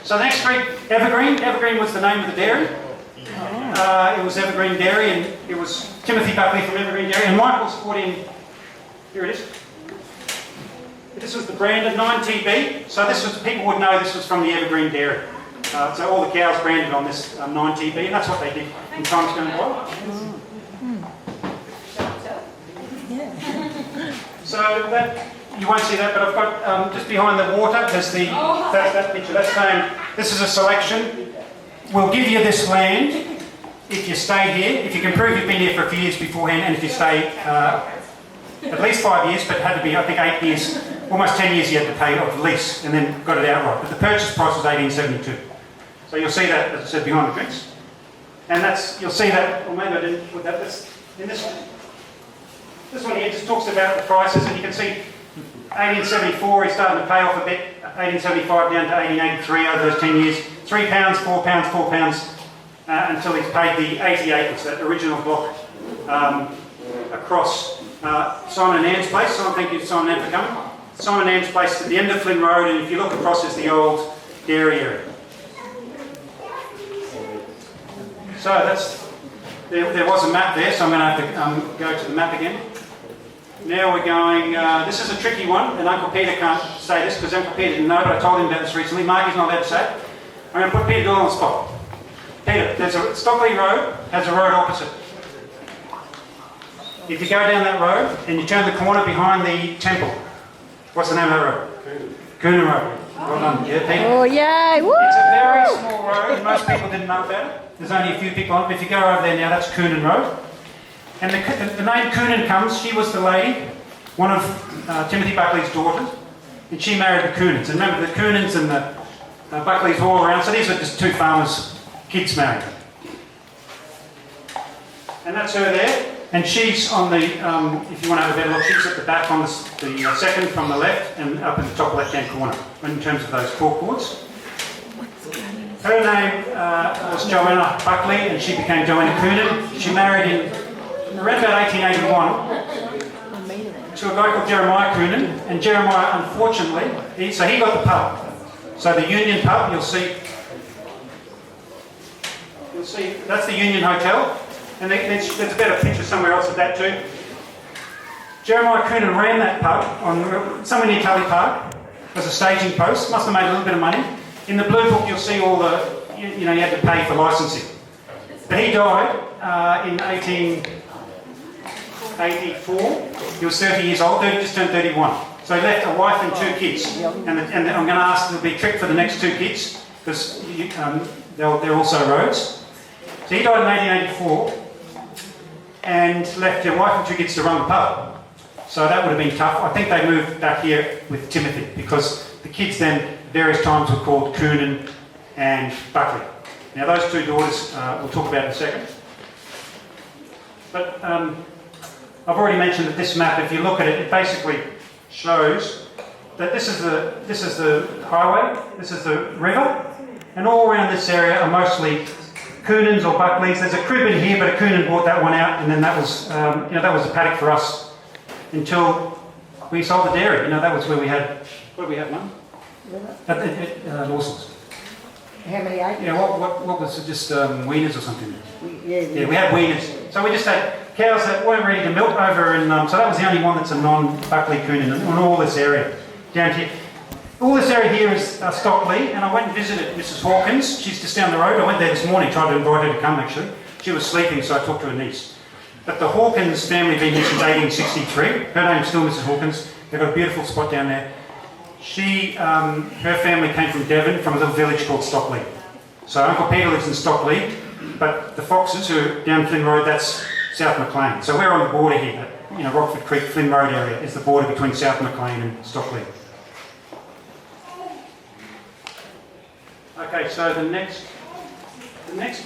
So the next street, Evergreen was the name of the dairy. It was Evergreen Dairy, and it was Timothy Buckley from Evergreen Dairy, and Michael's brought in, here it is. This was the branded 9TB, so this was, people would know this was from the Evergreen Dairy. So all the cows branded on this 9TB, and that's what they did in times going by. So that, you won't see that, but I've got just behind the water, there's the, that's that picture, that's saying, this is a selection. We'll give you this land if you stay here, if you can prove you've been here for a few years beforehand, and if you stay at least 5 years, but it had to be, I think, 8 years, almost 10 years you had to pay off the lease, and then got it outright. But the purchase price was 1872. So you'll see that, as I said, behind the drinks. And that's, you'll see that, or maybe I didn't put that, in this one. This one here just talks about the prices, and you can see 1874 he's starting to pay off a bit, 1875 down to 1883 over those 10 years. £3, £4, £4, until he's paid the 80 acres, that original block, across Simon and Ann's place. So thank you, Simon and Ann, for coming. Simon and Ann's place at the end of Flynn Road, and if you look across is the old dairy area. So that's, there was a map there, so I'm going to have to go to the map again. Now we're going, this is a tricky one, and Uncle Peter can't say this because Uncle Peter didn't know, but I told him about this recently. Marky's not allowed to say it. I'm going to put Peter Doyle on the spot. Peter, there's a Stockleigh Road, has a road opposite. If you go down that road and you turn the corner behind the temple, what's the name of that road? Coonan Road. Well done. Yeah, Peter. Oh, yay! Woo! It's a very small road, and most people didn't know about it. There's only a few people on it, but if you go over there now, that's Coonan Road. And the name Coonan comes, she was the lady, one of Timothy Buckley's daughters, and she married the Coonans. And remember, the Coonans and the Buckleys were all around, so these are just two farmers' kids married. And that's her there, and she's on the, if you want to have a better look, she's at the back on the second from the left and up in the top left-hand corner, in terms of those corkboards. Her name was Joanna Buckley, and she became Joanna Coonan. She married in around about 1881 to a guy called Jeremiah Coonan, and Jeremiah, unfortunately, he got the pub. So the Union pub, you'll see, that's the Union Hotel, and there's a better picture somewhere else of that too. Jeremiah Coonan ran that pub on somewhere near Tully Park as a staging post, must have made a little bit of money. In the blue book you'll see all the, you had to pay for licensing. But he died in 1884, he was 30 years old, just turned 31. So he left a wife and two kids. And I'm going to ask, there'll be a trick for the next two kids, because they're also roads. So he died in 1884, and left their wife and two kids to run the pub. So that would have been tough. I think they moved back here with Timothy, because the kids then, various times, were called Coonan and Buckley. Now those two daughters we'll talk about in a second. But I've already mentioned that this map, if you look at it, it basically shows that this is the highway, this is the river, and all around this area are mostly Coonans or Buckleys. There's a crib in here, but a Coonan bought that one out, and then that was, that was a paddock for us until we sold the dairy. That was where we had, what did we have, Mum? At Lawson's. How many acres? Yeah, what was it, just weaners or something? Yeah, we had weaners. So we just had cows that weren't ready to milk over, and so that was the only one that's a non-Buckley Coonan on all this area. Down here. All this area here is Stockleigh, and I went and visited Mrs. Hawkins. She's just down the road. I went there this morning, tried to invite her to come actually. She was sleeping, so I talked to her niece. But the Hawkins family have been here since 1863. Her name's still Mrs. Hawkins. They've got a beautiful spot down there. Her family came from Devon, from a little village called Stockleigh. So Uncle Peter lives in Stockleigh, but the Foxes, who are down Flynn Road, that's South Maclean. So we're on the border here. Rockford Creek, Flynn Road area is the border between South Maclean and Stockleigh. Okay, so the next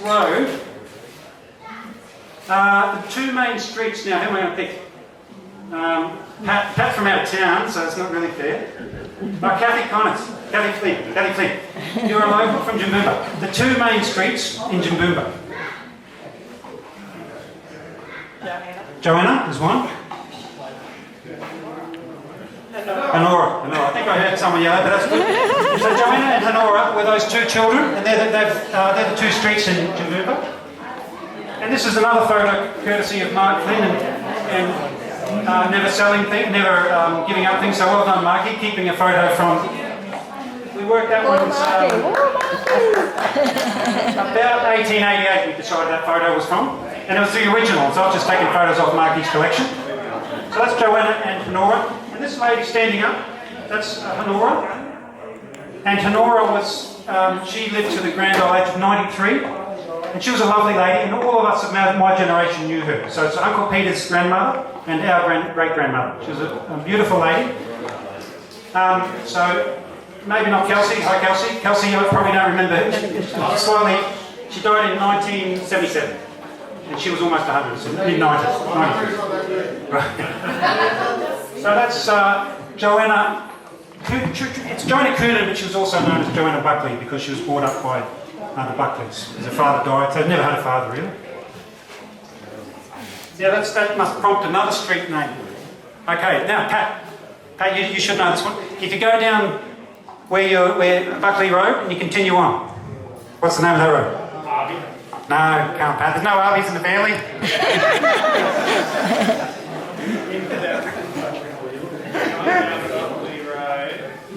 road The two main streets now, who am I going to pick? Pat from out of town, so it's not really fair. Kathy Connors, Kathy Flynn. You're a local from Jimboomba. The two main streets in Jimboomba. Joanna is one. Honora. I think I heard someone yell, but that's good. So Joanna and Honora were those two children, and they're the two streets in Jimboomba. And this is another photo courtesy of Mark Flynn and never selling things, never giving up things. So well done, Marky, keeping a photo from. We worked that one. About 1888 we decided that photo was from, and it was the original. So I've just taken photos off Marky's collection. So that's Joanna and Honora. And this lady standing up, that's Honora. And Honora was, she lived to the grand old age of 93. And she was a lovely lady, and all of us of my generation knew her. So it's Uncle Peter's grandmother and our great-grandmother. She was a beautiful lady. So maybe not Kelsey. Hi, Kelsey. Kelsey, you probably don't remember her. She died in 1977. And she was almost 100, so mid-90s. 93. Right. So that's Joanna. It's Joanna Coonan, but she was also known as Joanna Buckley because she was brought up by the Buckleys. Her father died, so they've never had a father really. Yeah, that must prompt another street name. Okay, now Pat, you should know this one. If you go down where Buckley Road and you continue on, what's the name of that road? Arby. No, can't Pat. There's no Arby's in the family.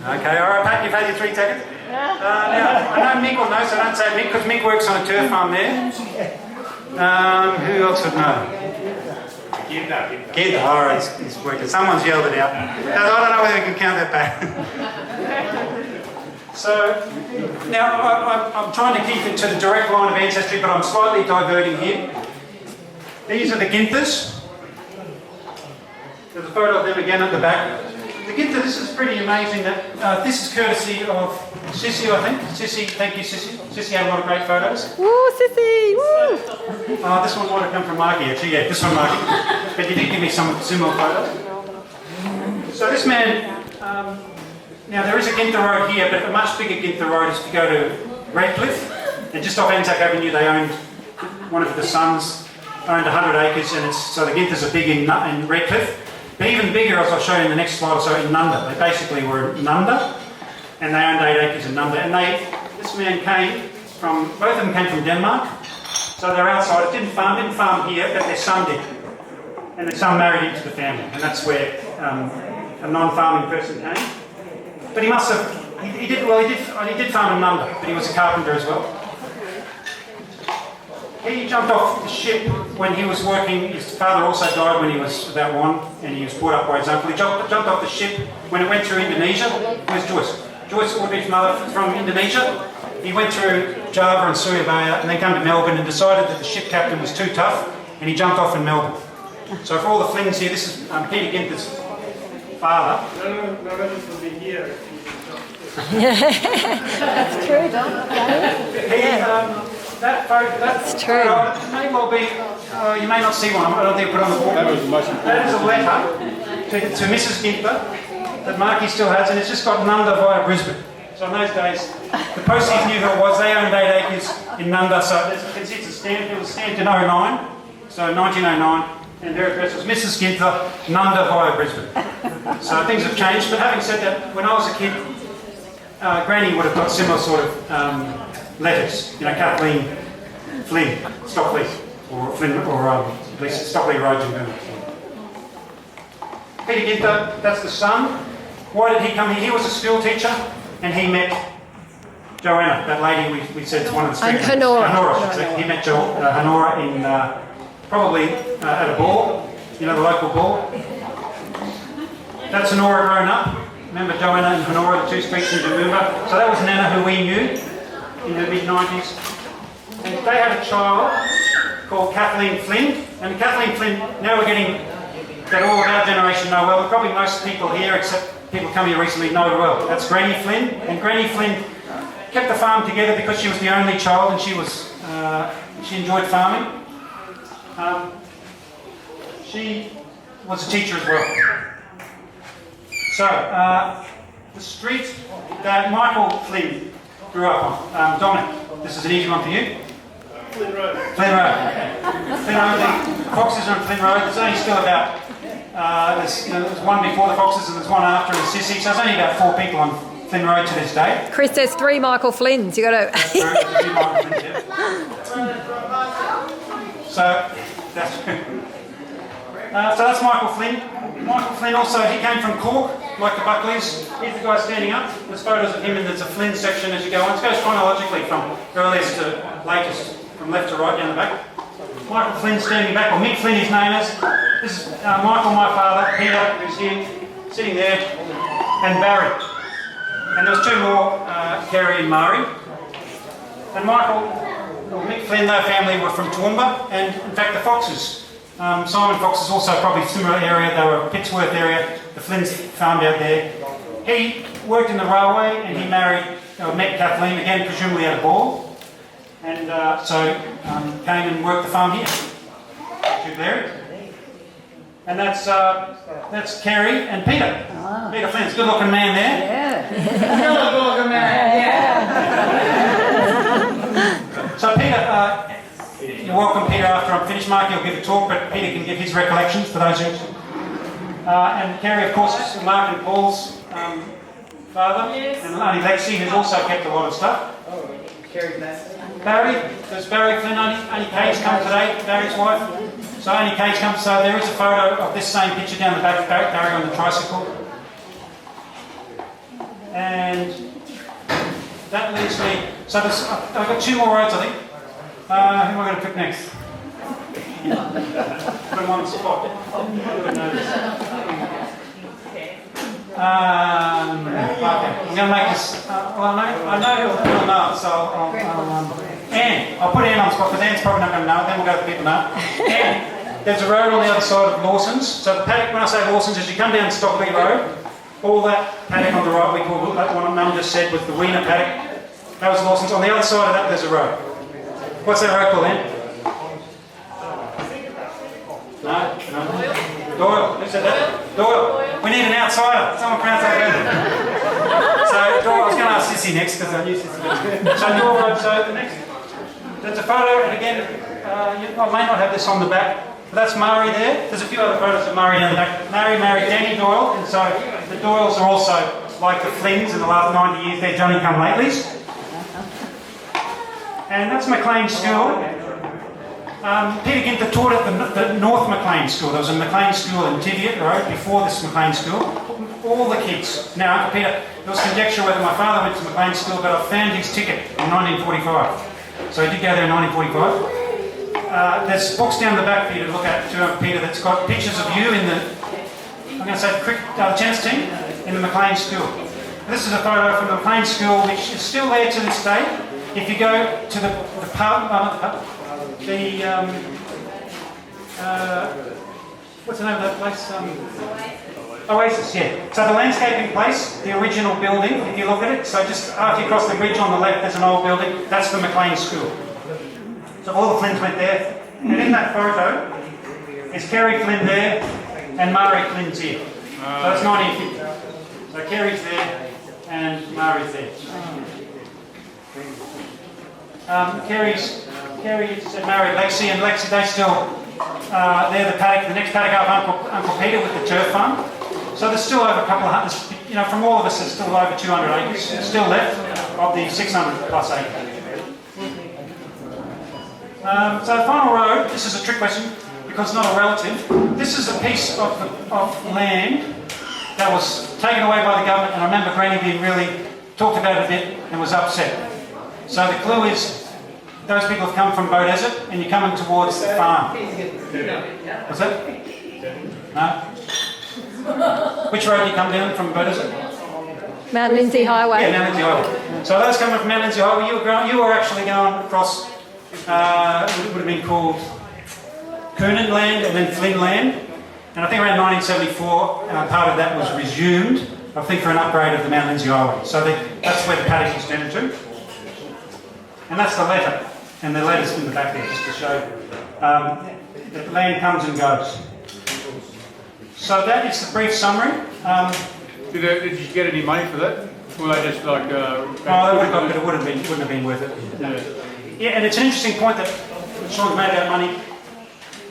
Okay, all right, Pat, you've had your 3 seconds. Now, I know Mick will know, so don't say Mick, because Mick works on a turf farm there. Who else would know? Gid, all right, he's working. Someone's yelled it out. I don't know whether we can count that back. So, now I'm trying to keep it to the direct line of ancestry, but I'm slightly diverting here. These are the Ginthers. There's a photo of them again at the back. The Ginther, this is pretty amazing. That this is courtesy of Sissy, I think. Sissy, thank you, Sissy. Sissy had a lot of great photos. Woo, Sissy! Woo! This one might have come from Marky, actually. Yeah, this one, Marky. But you did give me some similar photos. So this man, now there is a Ginther Road here, but a much bigger Ginther Road is to go to Redcliffe. And just off Anzac Avenue, they owned, one of the sons owned 100 acres, and so the Ginthers are big in Redcliffe. But even bigger, as I'll show you in the next slide or so, in Nunda. They basically were in Nunda, and they owned 8 acres in Nunda. And this man came from, both of them came from Denmark, so they're outsiders, didn't farm here, but their son did. And their son married into the family, and that's where a non-farming person came. But he must have, he did farm in Nunda, but he was a carpenter as well. He jumped off the ship when he was working. His father also died when he was about 1, and he was brought up by his uncle. He jumped off the ship when it went through Indonesia. Where's Joyce? Joyce Ordridge's mother from Indonesia. He went through Java and Surabaya and then came to Melbourne and decided that the ship captain was too tough, and he jumped off in Melbourne. So for all the Flynns here, this is Peter Ginther's father. No, this will be here. That's true, Don. That's true. It may well be, you may not see one, I don't think I put on the board. That is a letter to Mrs. Ginther that Marky still has, and it's just got Nunda via Brisbane. So in those days, the posties knew who it was. They owned 8 acres in Nunda, so as you can see, it's a stamp. It was stamped in 09, so 1909, and their address was Mrs. Ginther, Nunda via Brisbane. So things have changed, but having said that, when I was a kid, Granny would have got similar sort of letters, Kathleen Flynn, Stockleigh, or Flynn, or at least Stockleigh Road in Peter Ginther, that's the son. Why did he come here? He was a school teacher, and he met Joanna, that lady we said is one of the street. And Honora. He met Honora in probably at a ball, the local ball. That's Honora grown up. Remember Joanna and Honora, the 2 streets in Jimboomba. So that was Nana, who we knew in the mid-90s. And they had a child called Kathleen Flynn. And Kathleen Flynn, now we're getting that all of our generation know well. Probably most people here, except people come here recently, know well. That's Granny Flynn. And Granny Flynn kept the farm together because she was the only child and she enjoyed farming. She was a teacher as well. So, the street that Michael Flynn grew up on. Dominic, this is an easy one for you. Flynn Road. Flynn Road. Flynn Road, the Foxes are on Flynn Road. There's only still about, there's one before the Foxes and there's one after in Sissy, so there's only about 4 people on Flynn Road to this day. Chris, there's 3 Michael Flynns. You got to. So that's Michael Flynn. Michael Flynn also, he came from Cork, like the Buckleys. Here's the guy standing up. There's photos of him and there's a Flynn section as you go on. It goes chronologically from earliest to latest, from left to right down the back. Michael Flynn standing back, or Mick Flynn his name is. This is Michael, my father, Peter, who's here, sitting there, and Barry. And there was 2 more, Kerry and Murray. And Michael, or Mick Flynn, their family were from Toowoomba, and in fact the Foxes. Simon Fox is also probably a similar area. They were Pittsworth area. The Flynns farmed out there. He worked in the railway and he met Kathleen again, presumably at a ball. And came and worked the farm here. To there. And that's Kerry and Peter. Oh. Peter Flynn's a good-looking man there. Yeah. Good-looking man. Yeah. So Peter. You're welcome, Peter, after I'm finished. Mark, he'll give a talk, but Peter can give his recollections for those who... and Kerry, of course, is Mark and Paul's father, yes. And Auntie Lexi, who's also kept a lot of stuff. Oh, Kerry's nice. Barry, does Barry Flynn, Auntie Kate's come today, Barry's wife. So Auntie Kate's come, so there is a photo of this same picture down the back of Barry on the tricycle. And that leaves me... So I've got 2 more roads, I think. Who am I going to pick next? Put him on the spot. Okay, I'm going to make this. Well, I know he'll know it, so Anne. I'll put Anne on the spot because Anne's probably not going to know it. Then we'll go to the people know. Anne, there's a road on the other side of Lawson's. So the paddock, when I say Lawson's, as you come down Stockleigh Road, all that paddock on the right, we call that one Mum just said with the Wiener paddock. That was Lawson's. On the other side of that, there's a road. What's that road called then? No. Doyle. Who said that? Doyle. We need an outsider. Someone pronounce that better. So Doyle, I was going to ask Sissy next because I knew Sissy. So Doyle Road. So the next. There's a photo, and again, I may not have this on the back, but that's Murray there. There's a few other photos of Murray down the back. Murray married Danny Doyle, and so the Doyles are also like the Flynns in the last 90 years. They're Johnny-come-latelys. And that's Maclean School. Peter Ginter taught at the North Maclean School. There was a Maclean School in Tiviot Road before this Maclean School. All the kids. Now, Uncle Peter, there was conjecture whether my father went to Maclean School, but I found his ticket in 1945. So he did go there in 1945. There's books down the back for you to look at, too, Peter, that's got pictures of you in the, I'm going to say, the tennis team in the Maclean School. This is a photo from the Maclean School, which is still there to this day. If you go to the what's the name of that place? Oasis, yeah. So the landscaping place, the original building, if you look at it, so just after you cross the bridge on the left, there's an old building, that's the Maclean School. So all the Flynns went there, and in that photo is Kerry Flynn there, and Murray Flynn's here. So that's 1950. So Kerry's there, and Murray's there. Kerry's married Lexi, and Lexi, they still, they're the paddock, the next paddock up Uncle Peter with the turf farm. So there's still over a couple of hundred, from all of us there's still over 200 acres still left of the 600 plus acres. So the final road, this is a trick question because it's not a relative. This is a piece of land that was taken away by the government, and I remember Granny being really talked about it a bit and was upset. So the clue is, those people have come from Bow Desert and you're coming towards the farm. What's that? No? Which road do you come down from Bow Desert? Mount Lindsay Highway. Yeah, Mount Lindsay Highway. So those coming from Mount Lindsay Highway, you were actually going across, it would have been called Coonan Land and then Flynn Land. And I think around 1974, part of that was resumed, I think for an upgrade of the Mount Lindsay Highway. So that's where the paddock is turned to. And that's the letter, and the letter's in the back there, just to show you. the land comes and goes. So that is the brief summary. Did you get any money for that? Or they just like... They would have got, but it wouldn't have been worth it. Yeah, and it's an interesting point that Sean's made about money.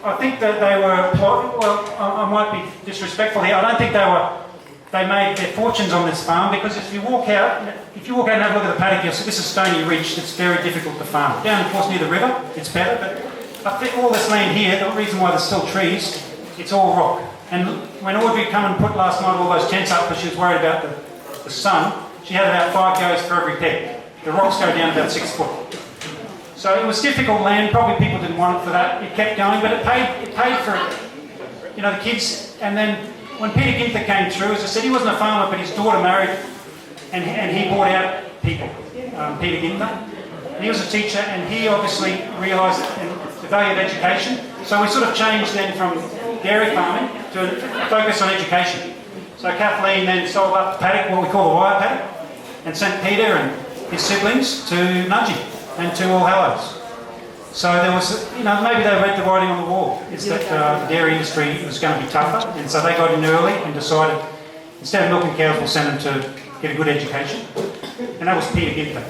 I think that they were, well, I might be disrespectful here. I don't think they made their fortunes on this farm, because if you walk out and have a look at the paddock, you'll see this is stony ridge. It's very difficult to farm. Down, of course, near the river, it's better, but I think all this land here, the reason why there's still trees, it's all rock. And when Audrey came and put last night all those tents up because she was worried about the sun, she had about 5 goes for every peg. The rocks go down about 6 foot. So it was difficult land. Probably people didn't want it for that. It kept going, but it paid for it. You know, the kids. And then when Peter Ginther came through, as I said, he wasn't a farmer, but his daughter married, and he bought out people. Peter Ginther. And he was a teacher, and he obviously realised the value of education. So we sort of changed then from dairy farming to focus on education. So Kathleen then sold up the paddock, what we call the wire paddock, and sent Peter and his siblings to Nudgee and to All Hallows. So there was, maybe they read the writing on the wall. It's that the dairy industry was going to be tougher, and so they got in early and decided, instead of milking cows, we'll send them to get a good education. And that was Peter Ginther.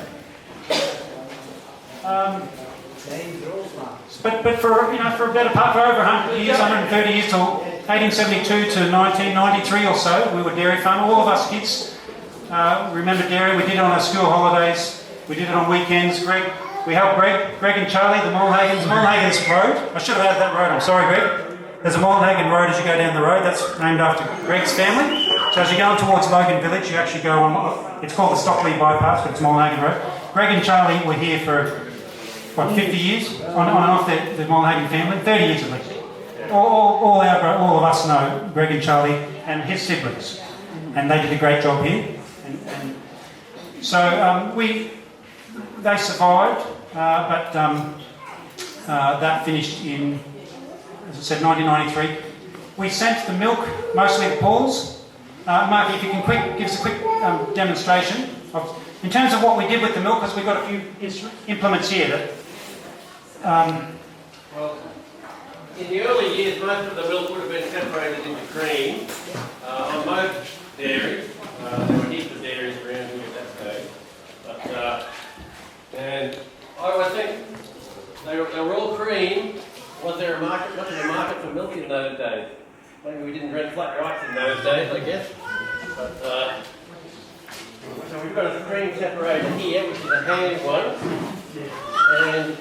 But for a better part, for over 100 years, 130 years, till 1872 to 1993 or so, we were dairy farming. All of us kids remember dairy. We did it on our school holidays. We did it on weekends. We helped Greg and Charlie, the Mulhagen's Road. I should have added that road. I'm sorry, Greg. There's a Mulhagen Road as you go down the road. That's named after Greg's family. So as you're going towards Logan Village, you actually go on. It's called the Stockleigh bypass, but it's Mulhagen Road. Greg and Charlie were here for 50 years on and off the Mulhagen family, 30 years at least. All of us know Greg and Charlie and his siblings, and they did a great job here. And so they survived, but that finished in, as I said, 1993. We sent the milk mostly to Paul's. Mark, if you can give us a quick demonstration in terms of what we did with the milk, because we've got a few implements here that. Well, in the early years, most of the milk would have been separated into cream. On most dairies, there were heaps of dairies around here at that stage. But, and I would think they were all cream. Was there a market for milk in those days? Maybe we didn't rent flat whites in those days, I guess. But, so we've got a cream separator here, which is a hand one. And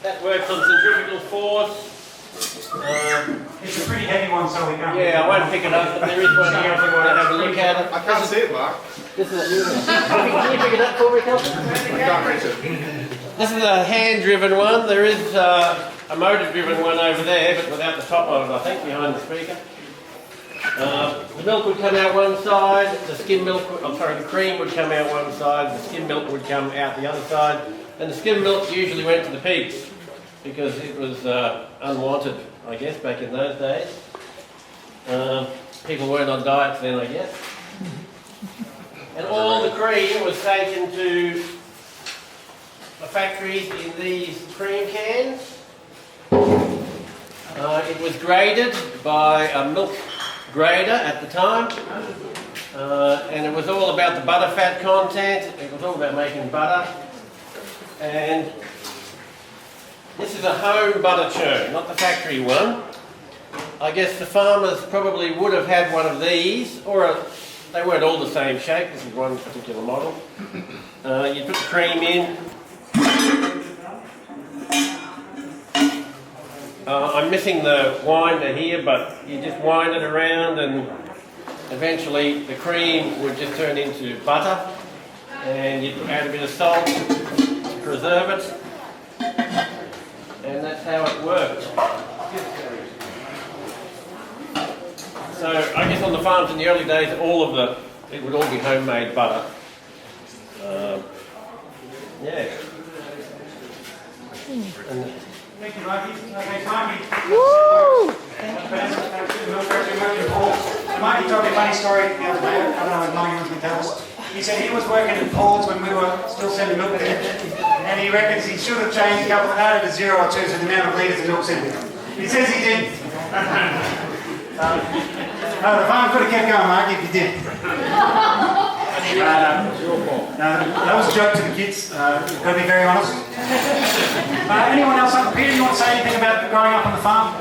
that works on centrifugal force. It's a pretty heavy one, so we can't. Yeah, I won't pick it up, but there is one here if you want to have a look at it. I can't see it, Mark. This is can you pick it up for me, Kelvin? I can't reach it. This is a hand-driven one. There is a motor-driven one over there, but without the top of it, I think, behind the speaker. The milk would come out one side. The cream would come out one side. The skim milk would come out the other side. And the skim milk usually went to the pigs because it was unwanted, I guess, back in those days. People weren't on diets then, I guess. And all the cream was taken to the factories in these cream cans. It was graded by a milk grader at the time. And it was all about the butter fat content. It was all about making butter. And this is a home butter churn, not the factory one. I guess the farmers probably would have had one of these, or they weren't all the same shape. This is one particular model. You put the cream in. I'm missing the winder here, but you just wind it around and eventually the cream would just turn into butter, and you'd add a bit of salt to preserve it, and that's how it worked. So I guess on the farms in the early days, it would all be homemade butter. Yeah. Thank you, Mikey. Thanks, Mikey. Woo! Mikey told me a funny story the other day. I don't know if Mikey wants to tell us. He said he was working at Paul's when we were still sending milk there. And he reckons he should have changed a couple, added a 0 or 2 to the amount of litres of milk's in there. He says he did. No, the farm could have kept going, Mark, if you did. No, that was a joke to the kids. Got to be very honest. Anyone else up here? You want to say anything about growing up on the farm?